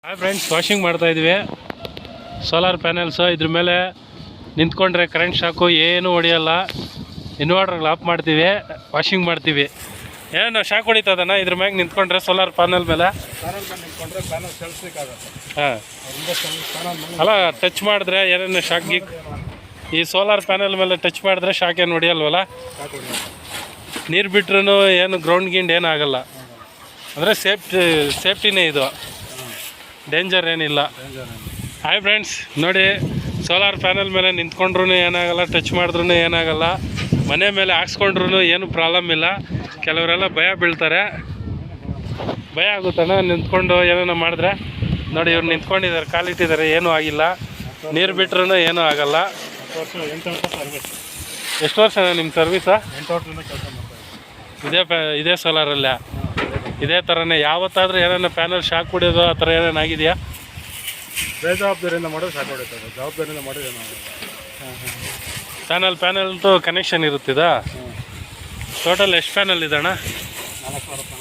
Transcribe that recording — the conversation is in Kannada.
ಹಾಯ್ ಫ್ರೆಂಡ್ಸ್, ವಾಷಿಂಗ್ ಮಾಡ್ತಾಯಿದ್ವಿ. ಸೋಲಾರ್ ಪ್ಯಾನೆಲ್ಸು. ಇದ್ರ ಮೇಲೆ ನಿಂತ್ಕೊಂಡ್ರೆ ಕರೆಂಟ್ ಶಾಕು ಏನೂ ಹೊಡೆಯಲ್ಲ. ಇನ್ವರ್ಟರ್ಗಳು ಆಫ್ ಮಾಡ್ತೀವಿ, ವಾಷಿಂಗ್ ಮಾಡ್ತೀವಿ. ಏನು ಶಾಕ್ ಹೊಡಿತದಣ್ಣ ಇದ್ರ ಮ್ಯಾಗ ನಿಂತ್ಕೊಂಡ್ರೆ ಸೋಲಾರ್ ಪ್ಯಾನೆಲ್ ಮೇಲೆ? ಹಾಂ, ಅಲ್ಲ ಟಚ್ ಮಾಡಿದ್ರೆ ಏನೇನು ಶಾಕ್ ಗೀಕ್ ಈ ಸೋಲಾರ್ ಪ್ಯಾನೆಲ್ ಮೇಲೆ ಟಚ್ ಮಾಡಿದ್ರೆ ಶಾಕ್ ಏನು ಹೊಡಿಯಲ್ವಲ್ಲ? ನೀರು ಬಿಟ್ರೂ ಏನು ಗ್ರೌಂಡ್ ಗಿಂಡ್ ಏನಾಗಲ್ಲ ಅಂದರೆ ಸೇಫ್ಟಿನೇ ಇದು, ಡೇಂಜರ್ ಏನಿಲ್ಲ. ಹಾಯ್ ಫ್ರೆಂಡ್ಸ್, ನೋಡಿ ಸೋಲಾರ್ ಪ್ಯಾನೆಲ್ ಮೇಲೆ ನಿಂತ್ಕೊಂಡ್ರೂ ಏನಾಗಲ್ಲ, ಟಚ್ ಮಾಡಿದ್ರೂ ಏನಾಗಲ್ಲ, ಮನೆ ಮೇಲೆ ಹಾಕ್ಸ್ಕೊಂಡ್ರೂ ಏನು ಪ್ರಾಬ್ಲಮ್ ಇಲ್ಲ. ಕೆಲವರೆಲ್ಲ ಭಯ ಬೀಳ್ತಾರೆ, ಭಯ ಆಗುತ್ತಣ್ಣ ನಿಂತ್ಕೊಂಡು ಏನೇನೋ ಮಾಡಿದ್ರೆ. ನೋಡಿ ಇವ್ರು ನಿಂತ್ಕೊಂಡಿದ್ದಾರೆ, ಕಾಲಿಟ್ಟಿದ್ದಾರೆ, ಏನೂ ಆಗಿಲ್ಲ. ನೀರು ಬಿಟ್ರೂ ಏನೂ ಆಗಲ್ಲ. ಎಷ್ಟು ವರ್ಷ ನಿಮ್ಮ ಸರ್ವಿಸಾ? 8 ವರ್ಷದಿಂದ ಕೆಲಸ ಮಾಡ್ತಾರೆ. ಇದೇ ಸೋಲಾರಲ್ಲೇ ಇದೇ ಥರನೇ ಯಾವತ್ತಾದರೂ ಏನೇನೋ ಪ್ಯಾನಲ್ ಶಾಕ್ ಹೊಡಿಯೋದು ಆ ಥರ ಏನೇನು ಆಗಿದೆಯಾ? ಬೇಜವಾಬ್ದಾರಿಯಿಂದ ಮಾಡೋದು ಶಾಕ್ ಹೊಡಿತಾರೆ, ಜವಾಬ್ದಾರಿಯಿಂದ ಮಾಡೋದು ಏನಾಗಲ್ಲ. ಪ್ಯಾನಲ್ದು ಕನೆಕ್ಷನ್ ಇರುತ್ತಿದಾ? ಟೋಟಲ್ ಎಷ್ಟು ಪ್ಯಾನಲ್ ಇದಣ್ಣ? 4,000